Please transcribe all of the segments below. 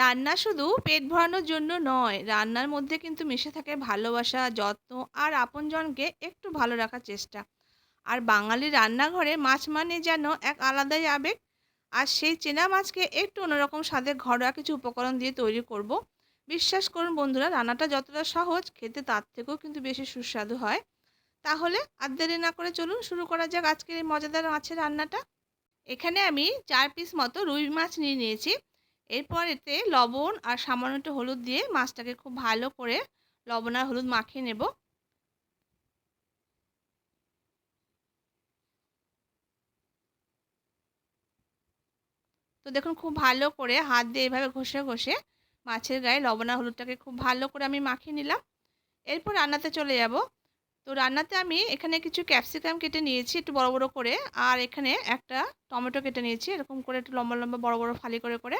রান্না শুধু পেট ভরানোর জন্য নয়, রান্নার মধ্যে কিন্তু মিশে থাকে ভালোবাসা, যত্ন আর আপনজনকে একটু ভালো রাখার চেষ্টা। আর বাঙালির রান্নাঘরে মাছ মানে যেন এক আলাদাই আবেগ। আর সেই চেনা মাছকে একটু অন্যরকম স্বাদে ঘরোয়া কিছু উপকরণ দিয়ে তৈরি করব। বিশ্বাস করুন বন্ধুরা, রান্নাটা যতটা সহজ, খেতে তার থেকেও কিন্তু বেশি সুস্বাদু হয়। তাহলে আর দেরি না করে চলুন শুরু করা যাক আজকের এই মজাদার মাছের রান্নাটা। এখানে আমি ৪ পিস মতো রুই মাছ নিয়ে নিয়েছি। এরপর এতে লবণ আর সামান্য একটু হলুদ দিয়ে মাছটাকে খুব ভালো করে লবণ আর হলুদ মাখিয়ে নেব। তো দেখুন, খুব ভালো করে হাত দিয়ে এভাবে ঘষে ঘষে মাছের গায়ে লবণ আর হলুদটাকে খুব ভালো করে আমি মাখিয়ে নিলাম। এরপর রান্নাতে চলে যাব। তো রান্নাতে আমি এখানে কিছু ক্যাপসিকাম কেটে নিয়েছি একটু বড় বড় করে, আর এখানে একটা টমেটো কেটে নিয়েছি এরকম করে একটু লম্বা লম্বা বড় বড় ফালি করে করে।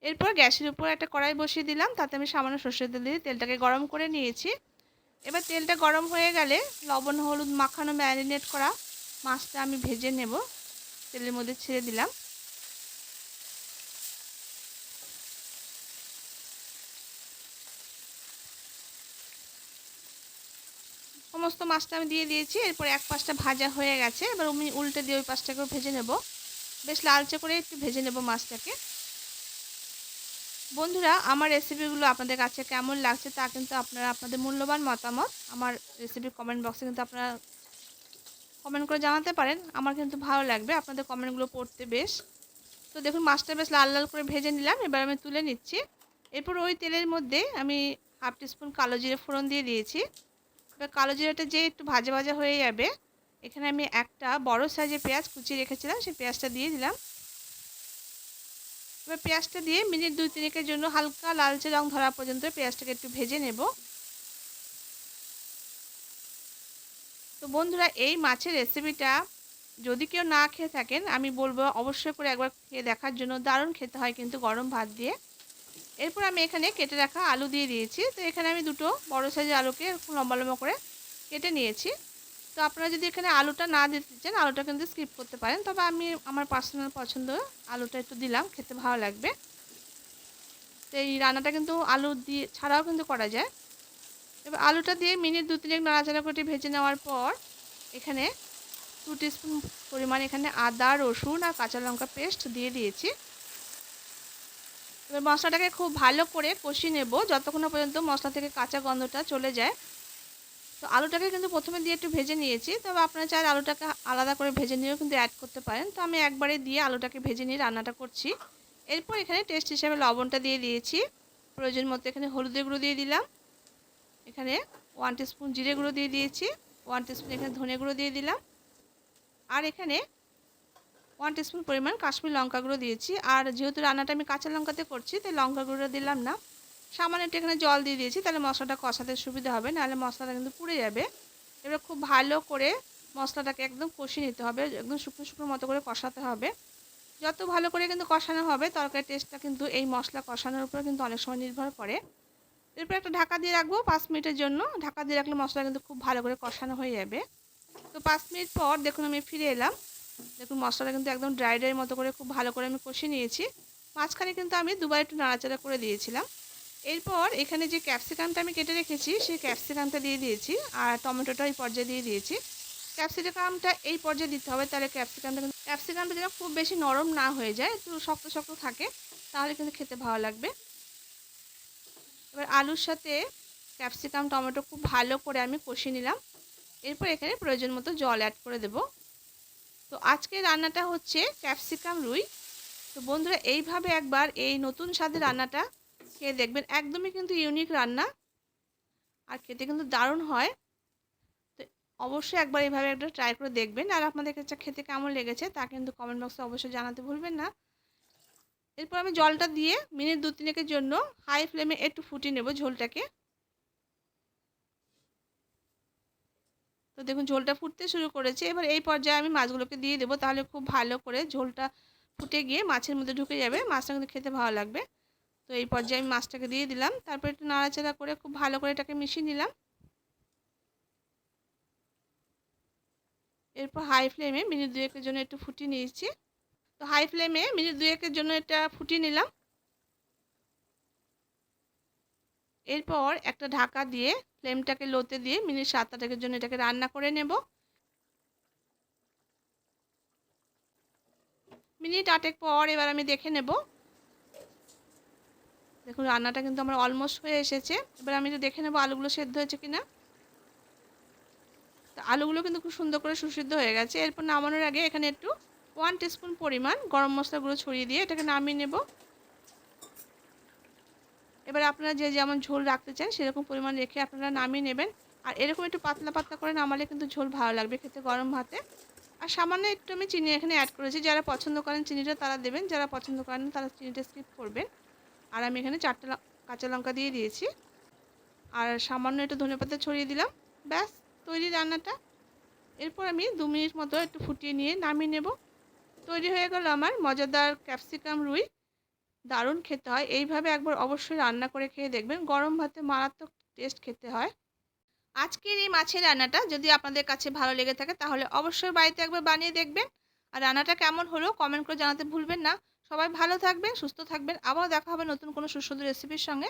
এরপর গ্যাসের উপর একটা কড়াই বসিয়ে দিলাম, তাতে আমি সামান্য সর্ষের তেল দিয়ে তেলটাকে গরম করে নিয়েছি। এবার তেলটা গরম হয়ে গেলে লবণ হলুদ মাখানো ম্যারিনেট করা মাছটা আমি ভেজে নেব, তেলের মধ্যে ছেড়ে দিলাম। সমস্ত মাছটা আমি দিয়ে দিয়েছি। এরপর এক পাশটা ভাজা হয়ে গেছে, এবার আমি উল্টে দিয়ে ওই পাশটাকেও ভেজে নেব। বেশ লালচে করে একটু ভেজে নেব মাছটাকে। বন্ধুরা, আমার রেসিপিগুলো আপনাদের কাছে কেমন লাগছে তা কিন্তু আপনারা আপনাদের মূল্যবান মতামত আমার রেসিপির কমেন্ট বক্সে কিন্তু আপনারা কমেন্ট করে জানাতে পারেন। আমার কিন্তু ভালো লাগবে আপনাদের কমেন্টগুলো পড়তে বেশ। তো দেখুন, মাছটা বেশ লাল লাল করে ভেজে নিলাম, এবার আমি তুলে নিচ্ছি। এরপর ওই তেলের মধ্যে আমি হাফ টিস্পুন কালো জিরে ফোড়ন দিয়ে দিয়েছি। এবার কালো জিরাটা যে একটু ভাজা ভাজা হয়ে যাবে, এখানে আমি একটা বড় সাইজের পেঁয়াজ কুচিয়ে রেখেছিলাম, সেই পেঁয়াজটা দিয়ে দিলাম। এবার পেঁয়াজটা দিয়ে মিনিট ২-৩ জন্য হালকা লালচে রং ধরা পর্যন্ত পেঁয়াজটাকে একটু ভেজে নেব। তো বন্ধুরা, এই মাছের রেসিপিটা যদি কেউ না খেয়ে থাকেন, আমি বলবো অবশ্যই করে একবার খেয়ে দেখার জন্য। দারুণ খেতে হয় কিন্তু গরম ভাত দিয়ে। এরপর আমি এখানে কেটে রাখা আলু দিয়ে দিয়েছি। তো এখানে আমি দুটো বড় সাইজের আলুকে এরকম লম্বা লম্বা করে কেটে নিয়েছি। তো আপনারা যদি এখানে আলুটা না দিতে চান, আলুটা কিন্তু স্কিপ করতে পারেন, তবে আমি আমার পার্সোনাল পছন্দ আলুটা একটু দিলাম, খেতে ভালো লাগবে। তো এই রান্নাটা কিন্তু আলু দিয়ে ছাড়াও কিন্তু করা যায়। এবার আলুটা দিয়ে মিনিট ২-৩ নাড়াচাড়া করে ভেজে নেওয়ার পর এখানে 2 টিস্পুন পরিমাণ এখানে আদা রসুন আর কাঁচা লঙ্কা পেস্ট দিয়ে দিয়েছি। এবার মশলাটাকে খুব ভালো করে কষিয়ে নেব যতক্ষণ না পর্যন্ত মশলা থেকে কাঁচা গন্ধটা চলে যায়। তো আলুটাকে কিন্তু প্রথমে দিয়ে একটু ভেজে নিয়েছি, তবে আপনারা চাইলে আলুটাকে আলাদা করে ভেজে নিয়েও কিন্তু অ্যাড করতে পারেন। তো আমি একবারে দিয়ে আলুটাকে ভেজে নিয়ে রান্নাটা করছি। এরপর এখানে টেস্ট হিসাবে লবণটা দিয়ে দিয়েছি, প্রয়োজন মতো এখানে হলুদের গুঁড়ো দিয়ে দিলাম, এখানে 1 টিস্পুন জিরে গুঁড়ো দিয়ে দিয়েছি, 1 টিস্পুন এখানে ধনে গুঁড়ো দিয়ে দিলাম, আর এখানে 1 টিস্পুন পরিমাণ কাশ্মীরি লঙ্কা গুঁড়ো দিয়েছি। আর যেহেতু রান্নাটা আমি কাঁচা লঙ্কাতে করছি, তাই লঙ্কা গুঁড়ো দিলাম না। সামান্য একটু এখানে জল দিয়ে দিয়েছি, তাহলে মশলাটা কষাতে সুবিধা হবে, নাহলে মশলাটা কিন্তু পুড়ে যাবে। এবার খুব ভালো করে মশলাটাকে একদম কষিয়ে নিতে হবে, একদম শুকনো শুকনো মতো করে কষাতে হবে। যত ভালো করে কিন্তু কষানো হবে, তরকারির টেস্টটা কিন্তু এই মশলা কষানোর উপর কিন্তু অনেক সময় নির্ভর করে। এরপর একটা ঢাকা দিয়ে রাখবো 5 মিনিটের জন্য। ঢাকা দিয়ে রাখলে মশলা কিন্তু খুব ভালো করে কষানো হয়ে যাবে। তো 5 মিনিট পর দেখুন আমি ফিরে এলাম। দেখুন, মশলাটা কিন্তু একদম ড্রাই ড্রাই মতো করে খুব ভালো করে আমি কষিয়ে নিয়েছি। মাঝখানে কিন্তু আমি দুবার একটু নাড়াচাড়া করে দিয়েছিলাম। এরপর এখানে যে ক্যাপসিকামটা আমি কেটে রেখেছি, সেই ক্যাপসিকামটা দিয়ে দিয়েছি, আর টমেটোটা এই পর্যায়ে দিয়ে দিয়েছি। ক্যাপসিকামটা এই পর্যায়ে দিতে হবে, তাহলে ক্যাপসিকামটা যেন খুব বেশি নরম না হয়ে যায়, একটু শক্ত শক্ত থাকে, তাহলে কিন্তু খেতে ভালো লাগবে। এবার আলুর সাথে ক্যাপসিকাম টমেটো খুব ভালো করে আমি কষিয়ে নিলাম। এরপর এখানে প্রয়োজন মতো জল অ্যাড করে দেব। তো আজকে রান্নাটা হচ্ছে ক্যাপসিকাম রুই। তো বন্ধুরা, এইভাবে একবার এই নতুন স্বাদের রান্নাটা খেয়ে দেখবেন, একদমই কিন্তু ইউনিক রান্না, আর খেতে কিন্তু দারুণ হয়। তো অবশ্যই একবার এইভাবে একটা ট্রাই করে দেখবেন, আর আপনাদের কাছে খেতে কেমন লেগেছে তা কিন্তু কমেন্ট বক্সে অবশ্যই জানাতে ভুলবেন না। এরপর আমি জলটা দিয়ে মিনিট 2-3 জন্য হাই ফ্লেমে একটু ফুটিয়ে নেব ঝোলটাকে। তো দেখুন, ঝোলটা ফুটতে শুরু করেছে। এবার এই পর্যায়ে আমি মাছগুলোকে দিয়ে দেবো, তাহলে খুব ভালো করে ঝোলটা ফুটে গিয়ে মাছের মধ্যে ঢুকে যাবে, মাছটা কিন্তু খেতে ভালো লাগবে। তো এই পর্যায়ে আমি মাছটাকে দিয়ে দিলাম, তারপর একটু নাড়াচাড়া করে খুব ভালো করে এটাকে মিশিয়ে নিলাম। এরপর হাই ফ্লেমে মিনিট 2-এর জন্য একটু ফুটিয়ে নিয়েছি। তো হাই ফ্লেমে মিনিট 2-এর জন্য এটা ফুটিয়ে নিলাম। এরপর একটা ঢাকা দিয়ে ফ্লেমটাকে লোতে দিয়ে মিনিট 7-8 জন্য এটাকে রান্না করে নেব। মিনিট 8 পর এবার আমি দেখে নেব। দেখুন রান্নাটা কিন্তু আমার অলমোস্ট হয়ে এসেছে। এবার আমি একটু দেখে নেব আলুগুলো সেদ্ধ হয়েছে কিনা। তো আলুগুলো কিন্তু খুব সুন্দর করে সুসিদ্ধ হয়ে গেছে। এরপর নামানোর আগে এখানে একটু 1 টিস্পুন পরিমাণ গরম মশলা গুঁড়ো ছড়িয়ে দিয়ে এটাকে নামিয়ে নেব। এবার আপনারা যে যেমন ঝোল রাখতে চান সেরকম পরিমাণ রেখে আপনারা নামিয়ে নেবেন। আর এরকম একটু পাতলা পাতলা করে নামালে কিন্তু ঝোল ভালো লাগবে খেতে গরম ভাতে। আর সামান্য একটু আমি চিনি এখানে অ্যাড করেছি। যারা পছন্দ করেন চিনিটা তারা দেবেন, যারা পছন্দ করেন না তারা চিনিটা স্কিপ করবেন। আর আমি এখানে 4টা কাঁচা লঙ্কা দিয়ে দিয়েছি। আর সামান্য একটু ধনেপাতা ছড়িয়ে দিলাম। ব্যাস তৈরি রান্নাটা। এরপর আমি 2 মিনিট মতো একটু ফুটিয়ে নিয়ে নামিয়ে নেব। তৈরি হয়ে গেল আমার মজাদার ক্যাপসিকাম রুই। দারুণ খেতে হয়। এইভাবে একবার অবশ্যই রান্না করে খেয়ে দেখবেন। গরম ভাতে মারাত্মক টেস্ট খেতে হয়। আজকের এই মাছের রান্নাটা যদি আপনাদের কাছে ভালো লেগে থাকে তাহলে অবশ্যই বাড়িতে একবার বানিয়ে দেখবেন। আর রান্নাটা কেমন হলো কমেন্ট করে জানাতে ভুলবেন না। সবাই ভালো থাকবেন, সুস্থ থাকবেন। আবারও দেখা হবে নতুন কোনো সুস্বাদু রেসিপির সঙ্গে।